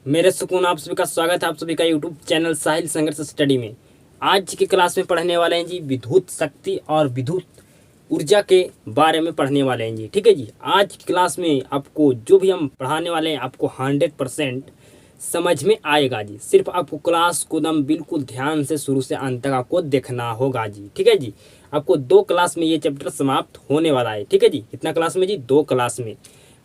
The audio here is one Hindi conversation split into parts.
मेरे सुकून आप सभी का स्वागत है आप सभी का यूट्यूब चैनल साहिल संघर्ष स्टडी में। आज की क्लास में पढ़ने वाले हैं जी विद्युत शक्ति और विद्युत ऊर्जा के बारे में पढ़ने वाले हैं जी। ठीक है जी। आज की क्लास में आपको जो भी हम पढ़ाने वाले हैं आपको 100% समझ में आएगा जी। सिर्फ आपको क्लास को एकदम बिल्कुल ध्यान से शुरू से अंत तक आपको देखना होगा जी। ठीक है जी। आपको 2 क्लास में ये चैप्टर समाप्त होने वाला है। ठीक है जी। कितना क्लास में जी? 2 क्लास में।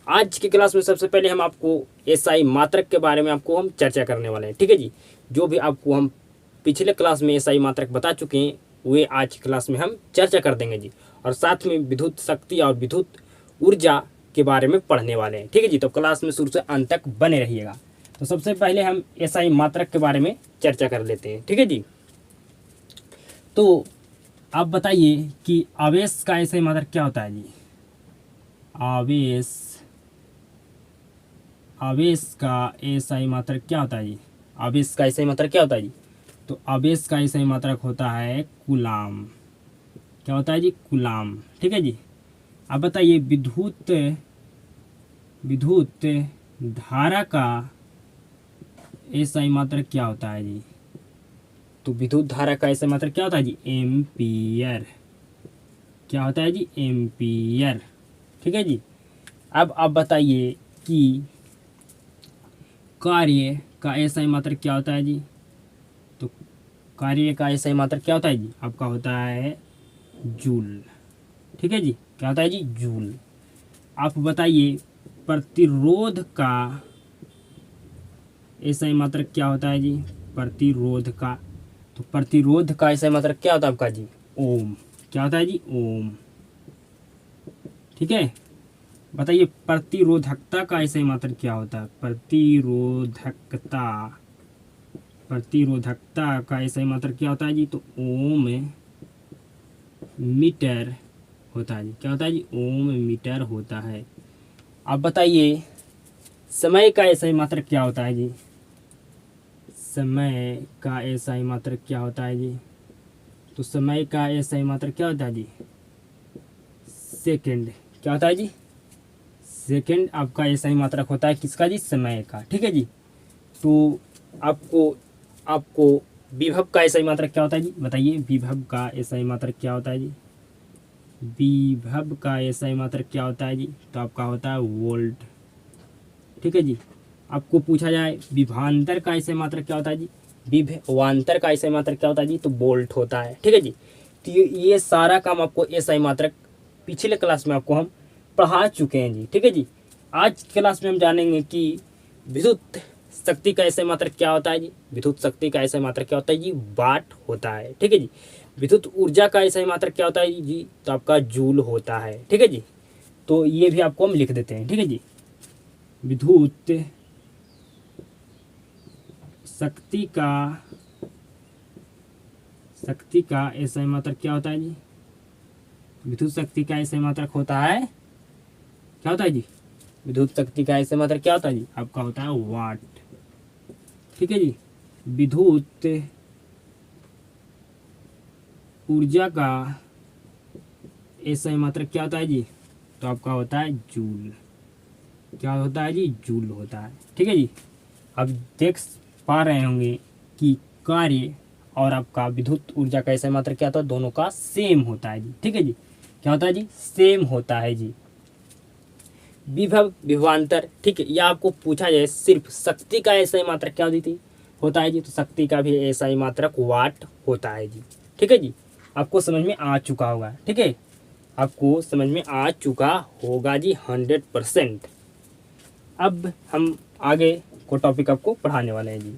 आज की क्लास में सबसे पहले हम आपको एसआई मात्रक के बारे में आपको हम चर्चा करने वाले हैं। ठीक है जी। जो भी आपको हम पिछले क्लास में एसआई मात्रक बता चुके हैं वे आज की क्लास में हम चर्चा कर देंगे जी। और साथ में विद्युत शक्ति और विद्युत ऊर्जा के बारे में पढ़ने वाले हैं। ठीक है जी। तो क्लास में शुरू से अंत तक बने रहिएगा। तो सबसे पहले हम एसआई मात्रक के बारे में चर्चा कर लेते हैं। ठीक है जी। तो आप बताइए कि आवेश का एसआई मात्रक क्या होता है जी? आवेश का एसआई मात्रक क्या होता है जी? आवेश का एसआई मात्रक क्या होता है जी? तो आवेश का एसआई मात्रक होता है कूलाम। क्या होता है जी? कूलाम। ठीक है जी। अब बताइए विद्युत धारा का एसआई मात्रक क्या होता है जी? तो विद्युत धारा का एसआई मात्रक क्या होता है जी? एम्पियर। क्या होता है जी? एम्पियर। ठीक है जी। अब आप बताइए कि कार्य का एसआई मात्रक क्या होता है जी? तो कार्य का एसआई मात्रक क्या होता है जी? आपका होता है जूल। ठीक है जी। क्या होता है जी? जूल। आप बताइए प्रतिरोध का एसआई मात्रक क्या होता है जी? प्रतिरोध का। तो प्रतिरोध का एसआई मात्रक क्या होता है आपका जी? ओम। क्या होता है जी? ओम। ठीक है। बताइए प्रतिरोधकता का एसआई मात्रक क्या होता है? प्रतिरोधकता का एसआई मात्रक क्या होता है जी? तो ओम मीटर होता है जी। क्या होता है जी? ओम मीटर होता है। आप बताइए समय का एसआई मात्रक क्या होता है जी? समय का एसआई मात्रक क्या होता है जी? तो समय का एसआई मात्रक क्या होता है जी? सेकंड। क्या होता है जी? सेकंड आपका एसआई मात्रक होता है किसका जी? समय का। ठीक है जी। तो आपको विभव का एसआई मात्रक क्या होता है जी? बताइए विभव का एसआई मात्रक क्या होता है जी? विभव का एसआई मात्रक क्या होता है जी? तो आपका होता है वोल्ट। ठीक है जी। आपको पूछा जाए विभवांतर का एसआई मात्रक क्या होता है जी? विभवांतर का एसआई मात्रक क्या होता है जी? तो वोल्ट होता है। ठीक है जी। तो ये सारा काम आपको एसआई मात्रक पिछले क्लास में आपको हम पढ़ा चुके हैं जी। ठीक है जी। आज की क्लास में हम जानेंगे कि विद्युत शक्ति का एसआई मात्रक क्या होता है जी? विद्युत शक्ति का एसआई मात्रक क्या होता है जी? वाट होता है। ठीक है जी। विद्युत ऊर्जा का एसआई मात्रक क्या होता है जी? तो आपका जूल होता है। ठीक है जी। तो ये भी आपको हम लिख देते हैं। ठीक है जी। विद्युत शक्ति का एसआई मात्रक क्या होता है जी? विद्युत शक्ति का एसआई मात्रक होता है क्या होता है जी? विद्युत शक्ति का एसआई मात्रक क्या होता है जी? आपका होता है वाट। ठीक है जी। विद्युत ऊर्जा का एसआई मात्रक क्या होता है जी? तो आपका होता है जूल। क्या होता है जी? जूल होता है। ठीक है जी। अब देख पा रहे होंगे कि कार्य और आपका विद्युत ऊर्जा का एसआई मात्रक क्या होता है? दोनों का सेम होता है जी। ठीक है जी। क्या होता है जी? सेम होता है जी। विभव विभवांतर। ठीक है। या आपको पूछा जाए सिर्फ शक्ति का एसआई मात्रक क्या होता है जी? तो शक्ति का भी एसआई मात्रक वाट होता है जी। ठीक है जी। आपको समझ में आ चुका होगा। ठीक है। आपको समझ में आ चुका होगा जी 100%। अब हम आगे को टॉपिक आपको पढ़ाने वाले हैं जी।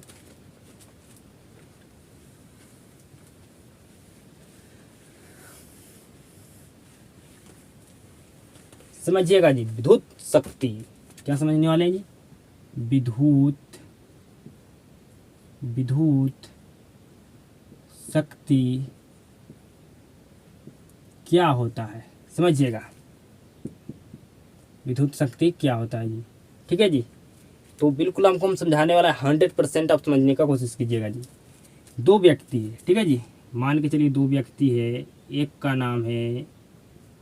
समझिएगा जी विद्युत शक्ति। क्या समझने वाले हैं जी? विद्युत शक्ति क्या होता है? समझिएगा विद्युत शक्ति क्या होता है जी। ठीक है जी। तो बिल्कुल हमको हम समझाने वाला है 100% आप समझने का कोशिश कीजिएगा जी। 2 व्यक्ति है। ठीक है जी। मान के चलिए 2 व्यक्ति है। एक का नाम है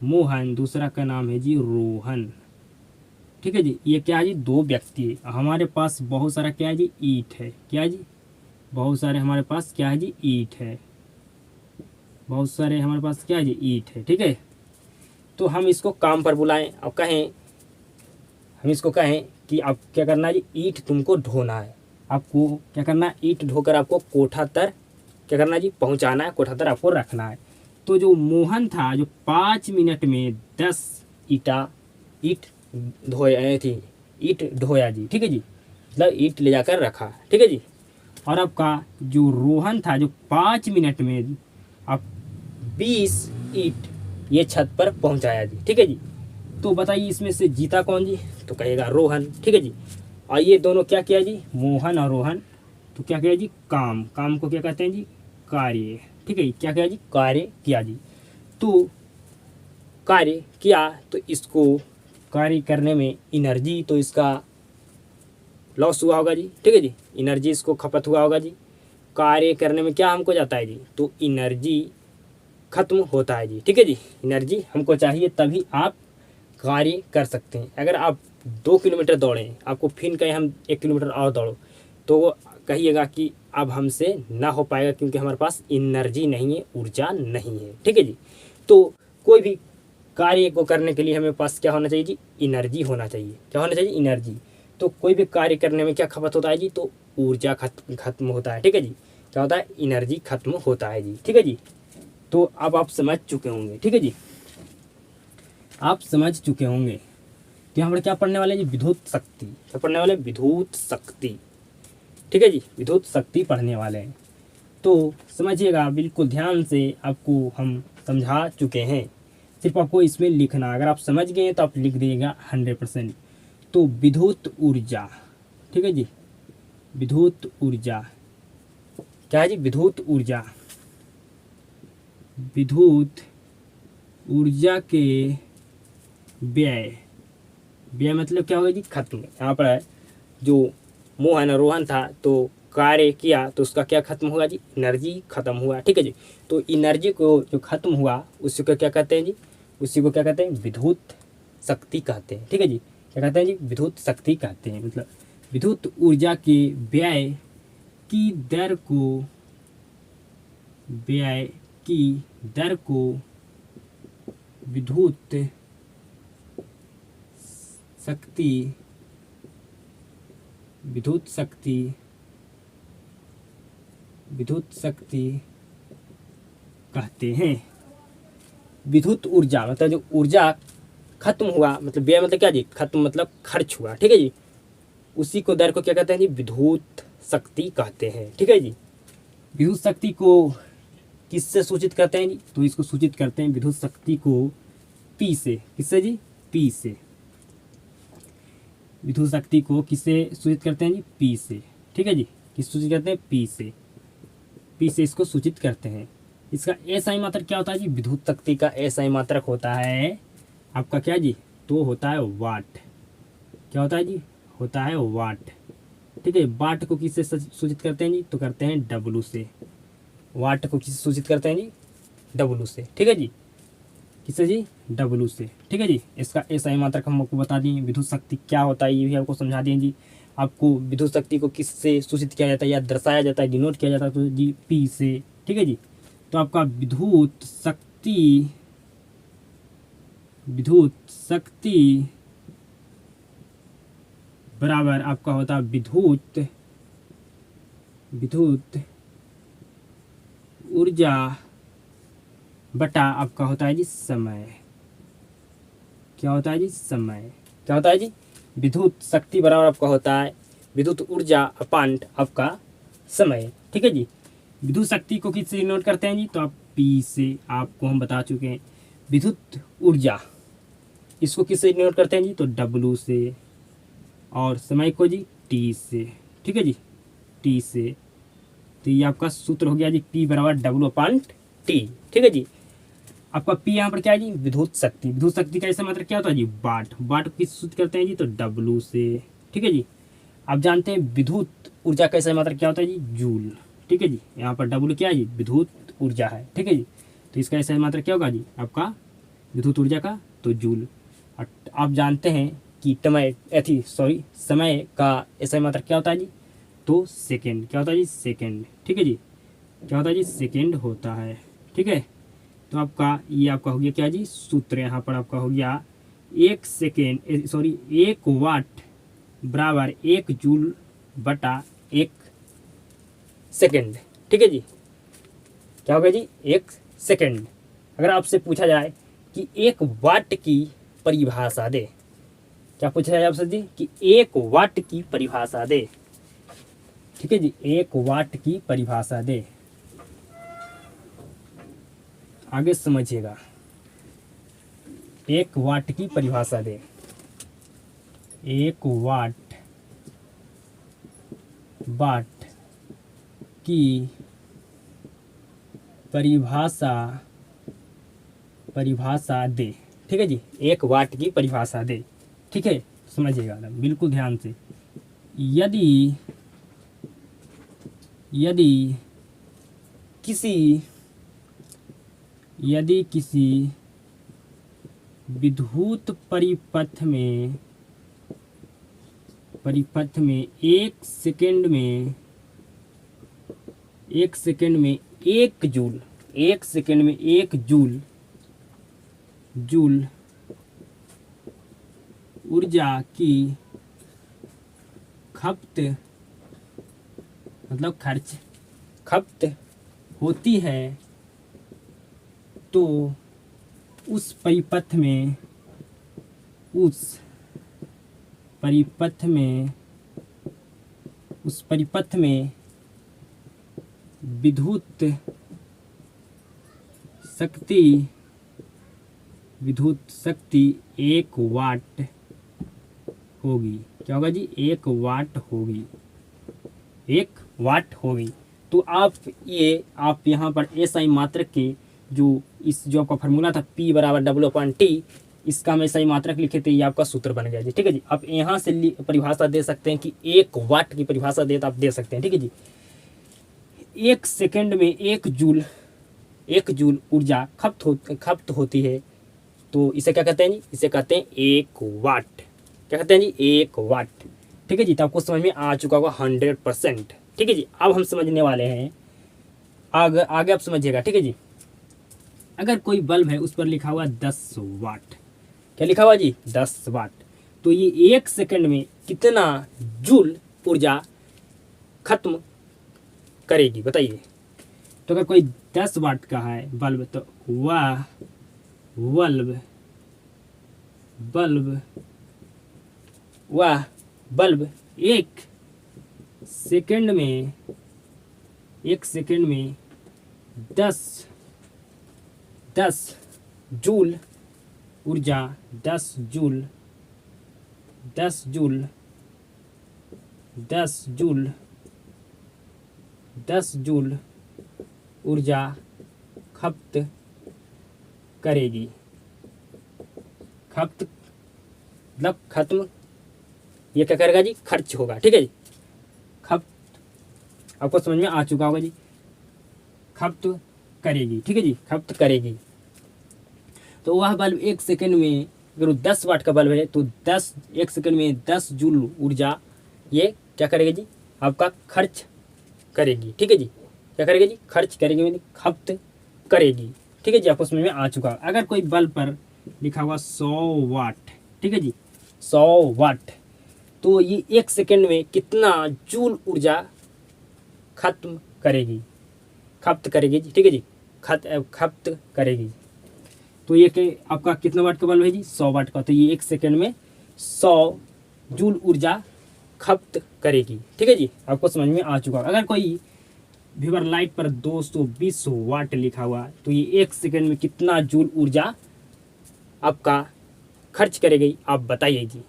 मोहन, दूसरा का नाम है जी रोहन। ठीक है जी। ये क्या है जी, 2 व्यक्ति है। हमारे पास बहुत सारा क्या है जी, ईंट है। क्या है जी, बहुत सारे हमारे पास क्या है जी, ईंट है। बहुत सारे हमारे पास क्या है जी, ईंट है। ठीक है, तो हम इसको काम पर बुलाएं और कहें, हम इसको कहें कि आप क्या करना है जी, ईंट तुमको ढोना है। आपको क्या करना है, ईंट ढोकर आपको कोठा तर क्या करना है जी, पहुंचाना है, कोठा तर आपको रखना है। तो जो मोहन था, जो 5 मिनट में 10 ईंट धोया थी, ईंट ढोया जी। ठीक है जी, मतलब ईंट ले जाकर रखा। ठीक है जी। और आपका जो रोहन था, जो 5 मिनट में आप 20 ईंट ये छत पर पहुंचाया जी। ठीक है जी। तो बताइए इसमें से जीता कौन जी, तो कहेगा रोहन। ठीक है जी। और ये दोनों क्या किया जी, मोहन और रोहन, तो क्या किया जी, काम को क्या कहते हैं जी, कार्य। ठीक है, क्या किया जी, कार्य किया जी। तो कार्य किया, तो इसको कार्य करने में एनर्जी तो इसका लॉस हुआ होगा जी। ठीक है जी, एनर्जी इसको खपत हुआ होगा जी। कार्य करने में क्या हमको जाता है जी, तो एनर्जी खत्म होता है जी। ठीक है जी, एनर्जी हमको चाहिए तभी आप कार्य कर सकते हैं। अगर आप 2 किलोमीटर दौड़ें, आपको फिर कहें हम 1 किलोमीटर और दौड़ो, तो वो कहिएगा कि अब हमसे ना हो पाएगा क्योंकि हमारे पास एनर्जी नहीं है, ऊर्जा नहीं है। ठीक है जी। तो कोई भी कार्य को करने के लिए हमें पास क्या होना चाहिए जी, एनर्जी होना चाहिए। क्या होना चाहिए, एनर्जी। तो कोई भी कार्य करने में क्या खपत होता है जी, तो ऊर्जा खत्म होता है। ठीक है जी, क्या होता है, एनर्जी खत्म होता है जी। ठीक है जी। तो अब आप समझ चुके होंगे। ठीक है जी, आप समझ चुके होंगे। तो यहाँ पर क्या पढ़ने वाले जी, विद्युत शक्ति। क्या पढ़ने वाले, विद्युत शक्ति। ठीक है जी, विद्युत शक्ति पढ़ने वाले हैं। तो समझिएगा बिल्कुल ध्यान से, आपको हम समझा चुके हैं। सिर्फ आपको इसमें लिखना, अगर आप समझ गए तो आप लिख दीजिएगा 100%। तो विद्युत ऊर्जा, ठीक है जी, विद्युत ऊर्जा क्या है जी, विद्युत ऊर्जा, विद्युत ऊर्जा के व्यय, व्यय मतलब क्या होगा जी, खत्म। यहाँ पर है जो मोहन और रोहन था, तो कार्य किया तो उसका क्या खत्म हुआ जी, एनर्जी खत्म हुआ। ठीक है जी। तो एनर्जी को जो खत्म हुआ उसी को क्या कहते हैं जी, उसी को क्या कहते हैं, विद्युत शक्ति कहते हैं। ठीक है जी, क्या कहते हैं जी, विद्युत शक्ति कहते हैं। मतलब विद्युत ऊर्जा के व्यय की दर को, व्यय की दर को विद्युत शक्ति, विद्युत शक्ति, विद्युत शक्ति कहते हैं। विद्युत ऊर्जा मतलब जो ऊर्जा खत्म हुआ, मतलब व्यय मतलब क्या जी, खत्म मतलब खर्च हुआ। ठीक है जी, उसी को दर को क्या कहते हैं जी, विद्युत शक्ति कहते हैं। ठीक है जी। विद्युत शक्ति को किससे सूचित करते हैं जी, तो इसको सूचित करते हैं विद्युत शक्ति को पी से। किससे जी, पी से। विद्युत शक्ति को किससे सूचित करते हैं जी, पी से। ठीक है जी, किस सूचित करते हैं, पी से। पी से इसको सूचित करते हैं। इसका एसआई मात्रक क्या होता है जी, विद्युत शक्ति का एसआई मात्रक होता है आपका क्या जी, तो होता है वाट। क्या होता है जी, होता है वाट। ठीक है, वाट को किससे सूचित करते हैं जी, तो करते हैं डब्लू से। वाट को किससे सूचित करते हैं जी, डब्लू से। ठीक है जी, किससे जी, डब्लू से। ठीक है जी, इसका एसआई मात्रक हम आपको बता दिए। विद्युत शक्ति क्या होता है ये भी आपको समझा दिए जी। आपको विद्युत शक्ति को किससे सूचित किया जाता है या दर्शाया जाता है, डिनोट किया जाता है, तो जी पी से। ठीक है जी। तो आपका विद्युत शक्ति, विद्युत शक्ति बराबर आपका होता है विद्युत, विद्युत ऊर्जा बटा आपका होता है जी समय। क्या होता है जी, समय। क्या होता है जी, विद्युत शक्ति बराबर आपका होता है विद्युत ऊर्जा अपान आपका समय। ठीक है जी। विद्युत शक्ति को किससे नोट करते हैं जी, तो आप पी से, आपको हम बता चुके हैं। विद्युत ऊर्जा इसको किससे नोट करते हैं जी, तो डब्लू से। और समय को जी टी से। ठीक है जी, टी से। तो ये आपका सूत्र हो गया जी, पी बराबर डब्लू अपान टी। ठीक है जी। आपका पी यहाँ पर क्या है जी, विद्युत शक्ति। विद्युत शक्ति का ऐसा मात्रक क्या होता है जी, वाट। वाट को किस सूत्र करते हैं जी, तो डब्लू से। ठीक है जी। आप जानते हैं विद्युत ऊर्जा का ऐसा मात्रक क्या होता है जी, जूल। ठीक है जी, यहाँ पर डब्लू क्या है जी, विद्युत ऊर्जा है। ठीक है जी। तो इसका ऐसा मात्रक क्या होगा जी, आपका विद्युत ऊर्जा का, तो जूल। आप जानते हैं की समय का ऐसा मात्रक क्या होता है जी, तो सेकेंड। क्या होता है जी, सेकेंड। ठीक है जी, क्या होता है जी, सेकेंड होता है। ठीक है, तो आपका ये आपका हो गया क्या जी, सूत्र यहाँ पर आपका हो गया 1 वाट बराबर 1 जूल बटा 1 सेकेंड। ठीक है जी, क्या होगा जी, 1 सेकेंड। अगर आपसे पूछा जाए कि 1 वाट की परिभाषा दे, क्या पूछा जाए आपसे जी, कि 1 वाट की परिभाषा दे। ठीक है जी, 1 वाट की परिभाषा दे, आगे समझिएगा। 1 वाट की परिभाषा दे, 1 वाट की परिभाषा दे। ठीक है जी, 1 वाट की परिभाषा दे। ठीक है, समझिएगा बिल्कुल ध्यान से। यदि किसी विद्युत परिपथ में 1 सेकेंड में 1 जूल ऊर्जा की खपत मतलब खपत होती है, तो उस परिपथ में विद्युत शक्ति 1 वाट होगी। क्या होगा जी, 1 वाट होगी, 1 वाट होगी। तो आप यहाँ पर SI मात्रक के जो आपका फार्मूला था P बराबर W/T, इसका हम SI मात्रक लिखे थे, ये आपका सूत्र बन गया जी। ठीक है जी, आप यहाँ से परिभाषा दे सकते हैं कि 1 वाट की परिभाषा दे तो आप दे सकते हैं। ठीक है जी, 1 सेकेंड में 1 जूल ऊर्जा खपत होती है, तो इसे क्या कहते हैं जी, इसे कहते हैं 1 वाट। क्या कहते हैं जी, 1 वाट। ठीक है जी, तो आपको समझ में आ चुका होगा 100%। ठीक है जी, अब हम समझने वाले हैं आगे आप समझिएगा। ठीक है जी, अगर कोई बल्ब है उस पर लिखा हुआ 10 वाट, क्या लिखा हुआ जी, 10 वाट, तो ये 1 सेकंड में कितना जूल ऊर्जा खत्म करेगी बताइए। तो अगर कोई 10 वाट का है बल्ब, तो वह बल्ब 1 सेकंड में 10 जूल ऊर्जा 10 जूल ऊर्जा खपत करेगी। खपत मतलब खत्म, ये क्या करेगा जी, खर्च होगा। ठीक है जी, खपत आपको समझ में आ चुका होगा जी, खपत करेगी। ठीक है जी, खपत करेगी। तो वह बल्ब 1 सेकंड में, अगर 10 वाट का बल्ब है तो 1 सेकंड में 10 जूल ऊर्जा ये क्या करेगी जी, आपका खर्च करेगी। ठीक है जी, क्या करेगी जी, खर्च करेगी, यानी खपत करेगी। ठीक है जी, आपको समझ में आ चुका। अगर कोई बल्ब पर लिखा हुआ 100 वाट, ठीक है जी, 100 वाट, तो ये 1 सेकंड में कितना जूल ऊर्जा खत्म करेगी, खपत करेगी जी। ठीक है जी, खपत करेगी। तो ये आपका कितना वाट का बल्ब है जी, 100 वाट का, तो ये 1 सेकंड में 100 जूल ऊर्जा खपत करेगी। ठीक है जी, आपको समझ में आ चुका। अगर कोई वीवर लाइट पर 220 वाट लिखा हुआ, तो ये 1 सेकंड में कितना जूल ऊर्जा आपका खर्च करेगी, आप बताइए जी,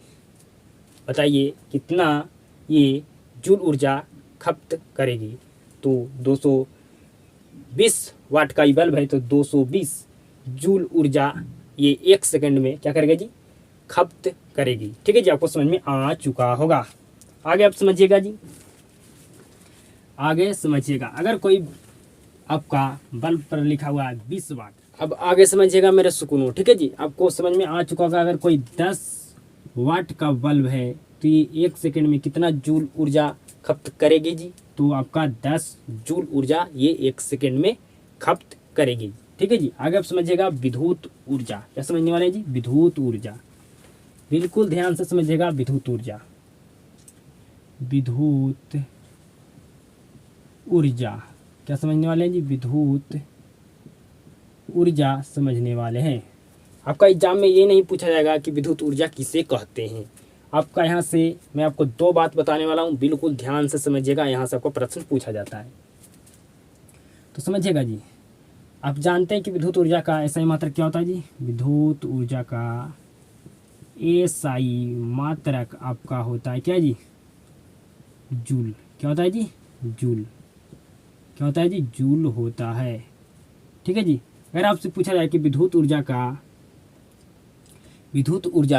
बताइए कितना ये जूल ऊर्जा खपत करेगी। तो 220 वाट का बल्ब है, तो 220 जूल ऊर्जा ये 1 सेकंड में क्या करेगा जी, खपत करेगी। ठीक है जी, आपको समझ में आ चुका होगा। आगे आप समझिएगा जी, आगे समझिएगा। अगर कोई आपका बल्ब पर लिखा हुआ है 20 वाट, अब आगे समझिएगा मेरे सुकूनों। ठीक है जी, आपको समझ में आ चुका होगा। अगर कोई 10 वाट का बल्ब है तो ये 1 सेकंड में कितना जूल ऊर्जा खपत करेगी जी? तो आपका 10 जूल ऊर्जा ये 1 सेकंड में खपत करेगी। ठीक है जी। आगे आप समझिएगा विद्युत ऊर्जा। क्या समझने वाले हैं जी? विद्युत ऊर्जा। बिल्कुल ध्यान से समझिएगा विद्युत ऊर्जा। विद्युत ऊर्जा क्या समझने वाले हैं जी? विद्युत ऊर्जा समझने वाले हैं। आपका एग्जाम में ये नहीं पूछा जाएगा कि विद्युत ऊर्जा किसे कहते हैं। आपका यहाँ से मैं आपको 2 बात बताने वाला हूँ, बिल्कुल ध्यान से समझिएगा, यहाँ से आपको प्रश्न पूछा जाता है तो समझिएगा जी। आप जानते हैं कि विद्युत ऊर्जा का एसआई मात्रक क्या होता है जी? विद्युत ऊर्जा का एसआई मात्रक आपका होता है क्या जी? जूल। क्या होता है जी? जूल। क्या होता है जी? जूल होता है। ठीक है जी। अगर आपसे पूछा जाए कि विद्युत ऊर्जा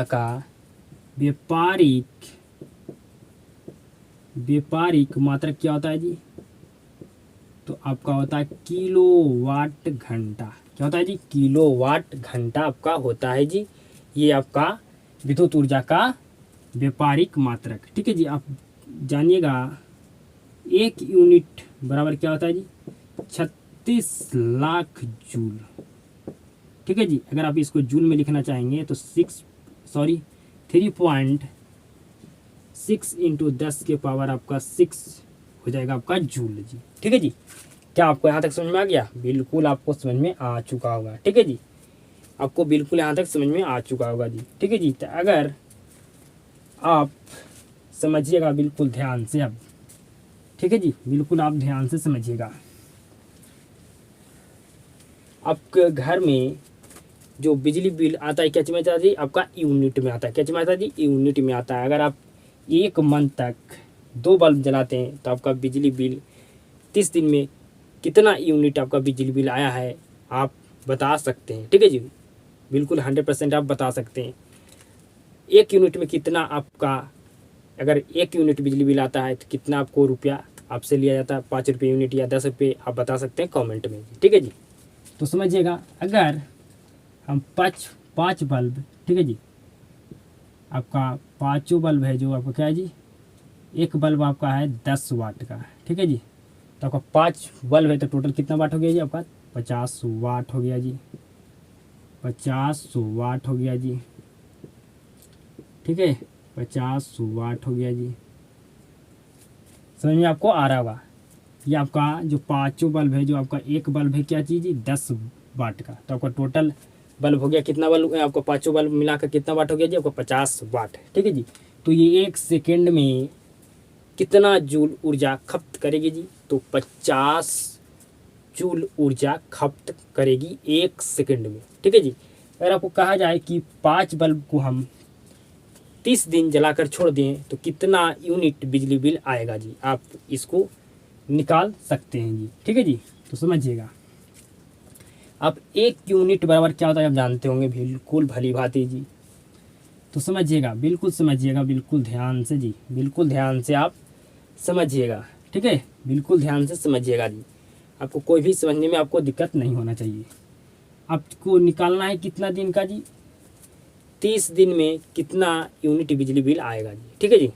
का व्यापारिक मात्रक क्या होता है जी? तो आपका होता है किलोवाट घंटा। क्या होता है जी? किलोवाट घंटा आपका होता है जी। ये आपका विद्युत ऊर्जा का व्यापारिक मात्रक। ठीक है जी। आप जानिएगा 1 यूनिट बराबर क्या होता है जी? 36 लाख जूल। ठीक है जी। अगर आप इसको जूल में लिखना चाहेंगे तो 3.6 इंटू 10 के पावर आपका 6 हो जाएगा आपका जूल जी। ठीक है जी। क्या आपको यहाँ तक समझ में आ गया? बिल्कुल आपको समझ में आ चुका होगा। ठीक है जी। आपको बिल्कुल यहाँ तक समझ में आ चुका होगा जी। ठीक है जी। तो अगर आप समझिएगा बिल्कुल ध्यान से अब। ठीक है जी। बिल्कुल आप ध्यान से समझिएगा। आपके घर में जो बिजली बिल आता है क्या चीज़ में आता है जी? आपका यूनिट में आता है। क्या चीज़ में आता है जी? यूनिट में आता है। अगर आप 1 मंथ तक 2 बल्ब जलाते हैं तो आपका बिजली बिल 30 दिन में कितना यूनिट आपका बिजली बिल आया है आप बता सकते हैं। ठीक है जी। बिल्कुल 100% आप बता सकते हैं। 1 यूनिट में कितना आपका, अगर 1 यूनिट बिजली बिल आता है तो कितना आपको रुपया आपसे लिया जाता है? 5 रुपये यूनिट या 10 रुपये आप बता सकते हैं कमेंट में। ठीक है जी। तो समझिएगा अगर हम 5 बल्ब, ठीक है जी, आपका 5 बल्ब है जो आपका क्या है जी? एक बल्ब आपका है 10 वाट का। ठीक है जी। तो आपका 5 बल्ब है तो टोटल कितना वाट हो गया जी? आपका 50 वाट हो गया जी। 50 वाट हो गया जी। ठीक है, 50 वाट हो गया जी। समझ में आपको आ रहा होगा। ये आपका जो 5 बल्ब है, जो आपका एक बल्ब है क्या चीज़ जी? 10 वाट का। तो आपका टोटल बल्ब हो गया कितना? बल्ब आपका 5 बल्ब मिलाकर कितना वाट हो गया जी? आपका 50 वाट। ठीक है जी। तो ये 1 सेकेंड में कितना जूल ऊर्जा खपत करेगी जी? तो 50 जूल ऊर्जा खपत करेगी 1 सेकेंड में। ठीक है जी। अगर आपको कहा जाए कि 5 बल्ब को हम 30 दिन जलाकर छोड़ दें तो कितना यूनिट बिजली बिल आएगा जी? आप इसको निकाल सकते हैं जी। ठीक है जी। तो समझिएगा आप 1 यूनिट बराबर क्या होता है आप जानते होंगे बिल्कुल भली भांति जी। तो समझिएगा, बिल्कुल समझिएगा, बिल्कुल ध्यान से जी, बिल्कुल ध्यान से आप समझिएगा। ठीक है, बिल्कुल ध्यान से समझिएगा जी। आपको कोई भी समझने में आपको दिक्कत नहीं होना चाहिए। आपको निकालना है कितना दिन का जी? 30 दिन में कितना यूनिट बिजली बिल आएगा जी। ठीक है जी।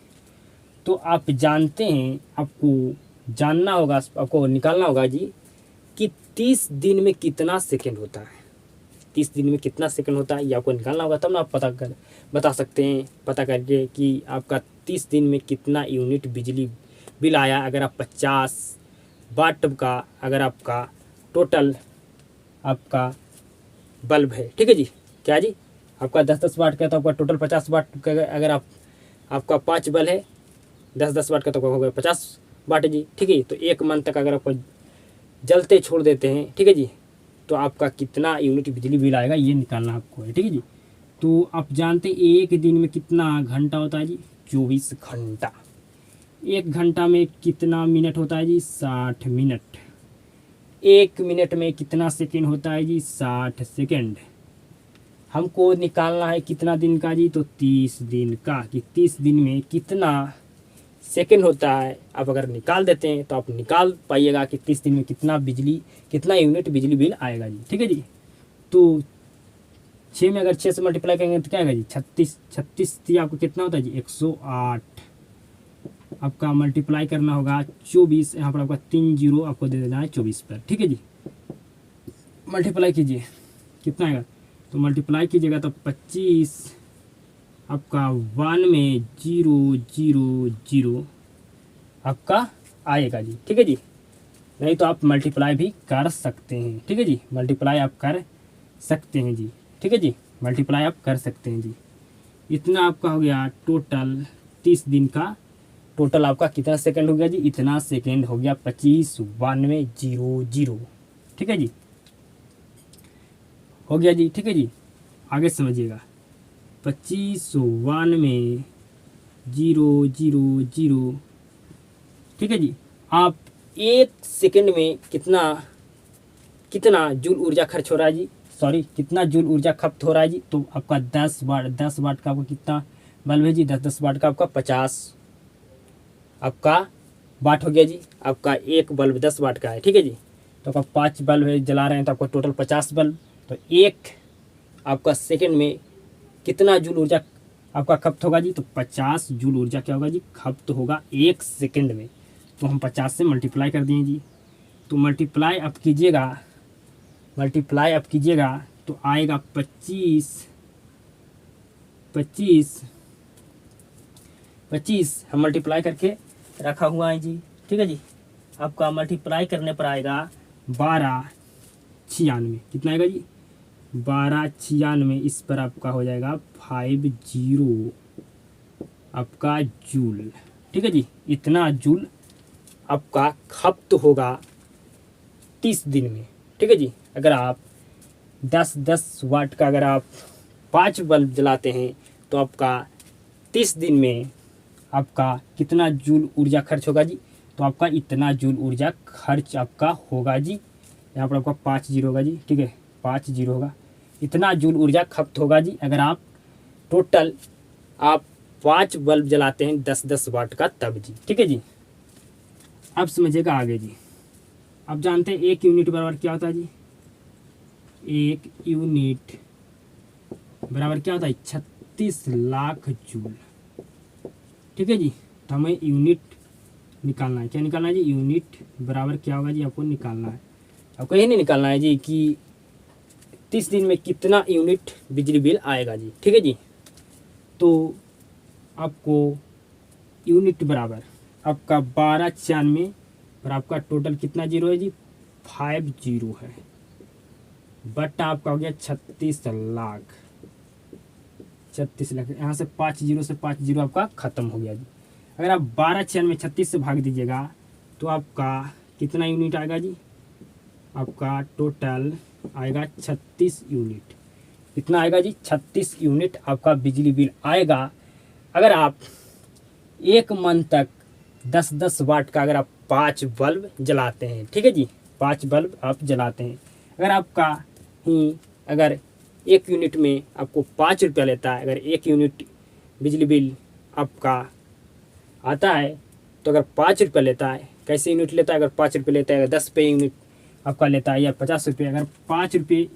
तो आप जानते हैं, आपको जानना होगा, आपको निकालना होगा जी कि 30 दिन में कितना सेकंड होता है। 30 दिन में कितना सेकंड होता है ये आपको निकालना होगा, तब ना आप बता सकते हैं, पता करके कि आपका 30 दिन में कितना यूनिट बिजली बिल आया। अगर आप 50 वाट का, अगर आपका टोटल आपका बल्ब है, ठीक है जी, क्या जी, आपका 10-10 वाट का, तो आपका टोटल 50 वाट का। अगर आपका 5 बल्ब है 10-10 वाट का, तो हो गया 50 वाट जी। ठीक है। तो 1 मंथ तक अगर आपको जलते छोड़ देते हैं, ठीक है जी, तो आपका कितना यूनिट बिजली बिल आएगा ये निकालना आपको है। ठीक है जी। तो आप जानते हैं 1 दिन में कितना घंटा होता है जी? 24 घंटा। 1 घंटा में कितना मिनट होता है जी? 60 मिनट। 1 मिनट में कितना सेकेंड होता है जी? 60 सेकेंड। हमको निकालना है कितना दिन का जी? तो 30 दिन का, कि 30 दिन में कितना सेकेंड होता है। आप अगर निकाल देते हैं तो आप निकाल पाइएगा कि 30 दिन में कितना यूनिट बिजली बिल आएगा जी। ठीक है जी। तो 6 में अगर 6 से मल्टीप्लाई करेंगे तो क्या आएगा जी 36, 36 थी आपको कितना होता है जी 108। आपका मल्टीप्लाई करना होगा 24, यहाँ पर आपका 3 जीरो आपको दे देना है 24 पर, ठीक है जी। मल्टीप्लाई कीजिए कितना आएगा, तो मल्टीप्लाई कीजिएगा तो 25 आपका 91,000 आपका आएगा जी, ठीक है जी। नहीं तो आप मल्टीप्लाई भी कर सकते हैं, ठीक है जी, मल्टीप्लाई आप कर सकते हैं जी, ठीक है जी, मल्टीप्लाई आप कर सकते हैं जी। इतना आपका हो गया टोटल 30 दिन का, टोटल आपका कितना सेकंड हो गया जी, इतना सेकंड हो गया 25,92,00, ठीक है जी, हो गया जी, ठीक है जी। आगे समझिएगा 25,92,00, ठीक है जी। आप एक सेकंड में कितना कितना जूल ऊर्जा खर्च हो रहा है जी, सॉरी कितना जूल ऊर्जा खपत हो रहा है जी, तो आपका 10 वाट, 10 वाट का आपको कितना बल्ब है जी, 10 वाट का आपका 50 आपका वाट हो गया जी। आपका एक बल्ब 10 वाट का है, ठीक है जी, तो आपका 5 बल्ब है जला रहे हैं तो आपका टोटल 50 बल्ब, तो एक आपका सेकंड में कितना जूल ऊर्जा आपका खपत होगा जी, तो 50 जूल ऊर्जा क्या होगा जी खपत होगा एक सेकंड में। तो हम 50 से मल्टीप्लाई कर दिए जी, तो मल्टीप्लाई आप कीजिएगा तो आएगा 25 हम मल्टीप्लाई करके रखा हुआ है जी, ठीक है जी। आपका मल्टीप्लाई करने पर आएगा 1296, कितना आएगा जी 1296, इस पर आपका हो जाएगा 50 आपका जूल, ठीक है जी। इतना जूल आपका खपत होगा 30 दिन में, ठीक है जी। अगर आप 10 वाट का अगर आप 5 बल्ब जलाते हैं तो आपका 30 दिन में आपका कितना जूल ऊर्जा खर्च होगा जी, तो आपका इतना जूल ऊर्जा खर्च आपका होगा जी। यहाँ पर आपका 5 जीरो होगा जी, ठीक है 5 जीरो होगा, इतना जूल ऊर्जा खपत होगा जी। अगर आप टोटल आप 5 बल्ब जलाते हैं 10 वाट का तब जी, ठीक है जी। अब समझिएगा आगे जी। आप जानते हैं 1 यूनिट बराबर क्या होता है जी, 1 यूनिट बराबर क्या होता है 36 लाख जूल, ठीक है जी। तो हमें यूनिट निकालना है, क्या निकालना है जी, यूनिट बराबर क्या होगा जी आपको निकालना है। आपको ये नहीं निकालना है जी कि 30 दिन में कितना यूनिट बिजली बिल आएगा जी, ठीक है जी। तो आपको यूनिट बराबर आपका 1296 और आपका टोटल कितना जीरो है जी 50 है, बट आपका हो गया 36 लाख, 36 लाख। यहाँ से 5 जीरो से 5 जीरो आपका ख़त्म हो गया जी। अगर आप 1296 36 से भाग दीजिएगा तो आपका कितना यूनिट आएगा जी, आपका टोटल आएगा 36 यूनिट। कितना आएगा जी 36 यूनिट आपका बिजली बिल आएगा। अगर आप एक मंथ तक 10 वाट का अगर आप 5 बल्ब जलाते हैं, ठीक है जी, 5 बल्ब आप जलाते हैं। अगर आपका अगर एक यूनिट में आपको 5 रुपया लेता है, अगर एक यूनिट बिजली बिल आपका आता है तो अगर 5 रुपया लेता है, कैसे यूनिट लेता है, अगर 5 रुपये लेता है, अगर 10 रुपये यूनिट आपका लेता है या 50 रुपये, अगर 5 रुपये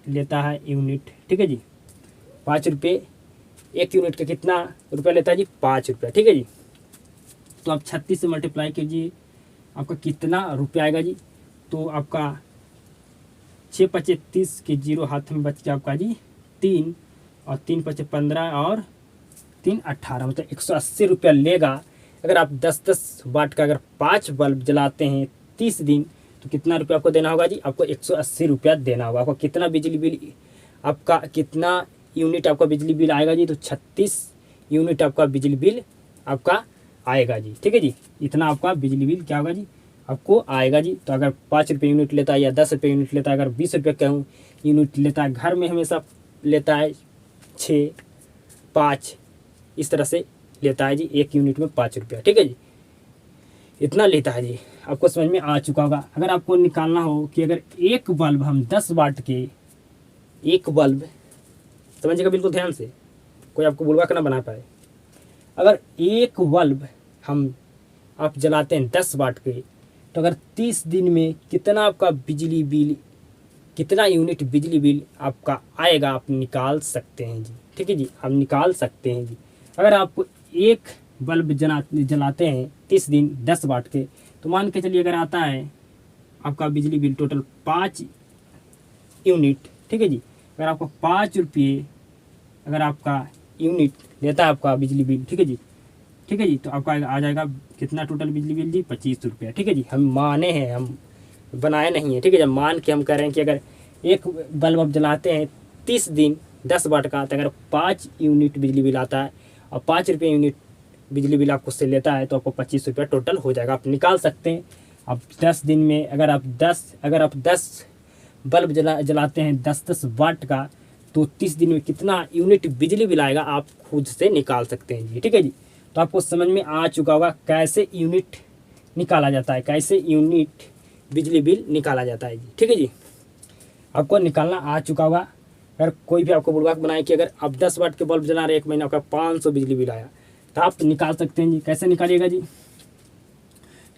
लेता है यूनिट, ठीक है जी, 5 रुपये एक यूनिट का कितना रुपया लेता है जी 5 रुपया, ठीक है जी। तो आप 36 से मल्टीप्लाई कीजिए आपका कितना रुपया आएगा जी, तो आपका 6 पचे 30 के जीरो हाथ में बच गया आपका जी 3 और 3 पचे 15 और 3 18, मतलब 180 रुपया लेगा। अगर आप 10 वाट का अगर 5 बल्ब जलाते हैं 30 दिन तो कितना रुपया आपको देना होगा जी, आपको 180 रुपया देना होगा। आपको कितना बिजली बिल आपका कितना यूनिट आपका बिजली बिल आएगा जी, तो 36 यूनिट आपका बिजली बिल आपका आएगा जी, ठीक है जी। इतना आपका बिजली बिल क्या होगा जी आपको आएगा जी। तो अगर 5 रुपये यूनिट लेता है या 10 रुपये यूनिट लेता है, अगर 20 रुपये का यूनिट लेता है, घर में हमेशा लेता है 6 5 इस तरह से लेता है जी, एक यूनिट में 5 रुपया, ठीक है जी, इतना लेता है जी। आपको समझ में आ चुका होगा। अगर आपको निकालना हो कि अगर एक बल्ब हम 10 वाट के एक बल्ब, समझिएगा बिल्कुल ध्यान से, कोई आपको बुलवा कर ना बना पाए। अगर एक बल्ब हम आप जलाते हैं 10 वाट के, तो अगर 30 दिन में कितना आपका बिजली बिल कितना यूनिट बिजली बिल आपका आएगा आप निकाल सकते हैं जी। ठीक है जी, आप निकाल सकते हैं जी। अगर आप एक बल्ब जलाते हैं 30 दिन 10 वाट के, तो मान के चलिए अगर आता है आपका बिजली बिल टोटल 5 यूनिट। ठीक है जी, अगर आपको 5 रुपये अगर आपका यूनिट देता है आपका बिजली बिल, ठीक है जी, ठीक है जी, तो आपका आ जाएगा कितना टोटल बिजली बिल जी, 25 रुपया। ठीक है जी, हम माने हैं, हम बनाए नहीं है। ठीक है, जब मान के हम कह रहे हैं कि अगर एक बल्ब आप जलाते हैं 30 दिन 10 वाट का, तो अगर 5 यूनिट बिजली बिल आता है और 5 रुपये यूनिट बिजली बिल आपको से लेता है, तो आपको 25 रुपया टोटल हो जाएगा। आप निकाल सकते हैं। अब 10 दिन में अगर आप 10 बल्ब जलाते हैं 10 वाट का, तो 30 दिन में कितना यूनिट बिजली बिल आएगा आप खुद से निकाल सकते हैं जी। ठीक है जी, तो आपको समझ में आ चुका होगा कैसे यूनिट निकाला जाता है, कैसे यूनिट बिजली बिल निकाला जाता है जी। ठीक है जी, आपको निकालना आ चुका होगा। अगर कोई भी आपको बुड़बक बनाए कि अगर आप 10 वाट के बल्ब जला रहे, एक महीना आपका 500 बिजली बिल आया, तो आप निकाल सकते हैं जी। कैसे निकालिएगा जी,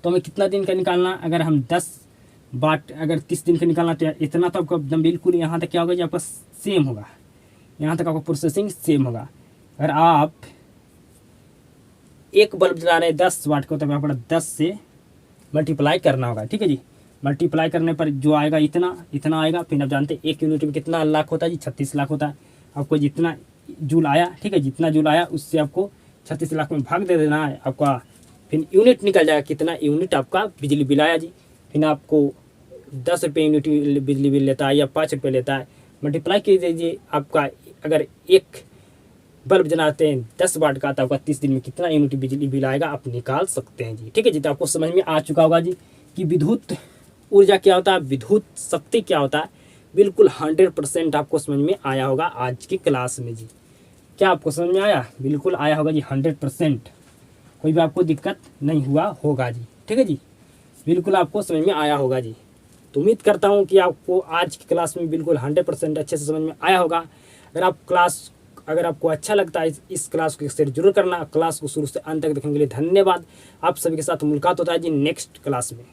तो हमें कितना दिन का निकालना, अगर हम 10 वाट अगर 30 दिन का निकालना, तो इतना तो आपका एकदम बिल्कुल यहाँ तक क्या होगा जी, आपका सेम होगा, यहाँ तक आपका प्रोसेसिंग सेम होगा। अगर आप एक बल्ब जला रहे हैं 10 वाट को, तो आपको 10 से मल्टीप्लाई करना होगा। ठीक है जी, मल्टीप्लाई करने पर जो आएगा इतना आएगा। फिर आप जानते हैं 1 यूनिट में कितना लाख होता है जी, 36 लाख होता है। आपको जितना जूल आया, ठीक है, जितना जूल आया उससे आपको 36 लाख में भाग दे देना है आपका। फिर यूनिट निकल जाएगा, कितना यूनिट आपका बिजली बिल आया जी। फिर आपको 10 रुपये यूनिट बिजली बिल लेता है या 5 रुपये लेता है, मल्टीप्लाई कीजिए दीजिए। आपका अगर एक बल्ब जलाते हैं 10 वाट का, तो आपका 30 दिन में कितना यूनिट बिजली बिल आएगा आप निकाल सकते हैं जी। ठीक है जी, तो आपको समझ में आ चुका होगा जी कि विद्युत ऊर्जा क्या होता है, विद्युत शक्ति क्या होता है। बिल्कुल 100% आपको समझ में आया होगा आज की क्लास में जी। क्या आपको समझ में आया? बिल्कुल आया होगा जी 100%। कोई भी आपको दिक्कत नहीं हुआ होगा जी। ठीक है जी, बिल्कुल आपको समझ में आया होगा जी। तो उम्मीद करता हूँ कि आपको आज की क्लास में बिल्कुल 100% अच्छे से समझ में आया होगा। अगर आपको अच्छा लगता है इस क्लास को शेयर जरूर करना। क्लास को शुरू से अंत तक देखने के लिए धन्यवाद। आप सभी के साथ मुलाकात होता है जी नेक्स्ट क्लास में।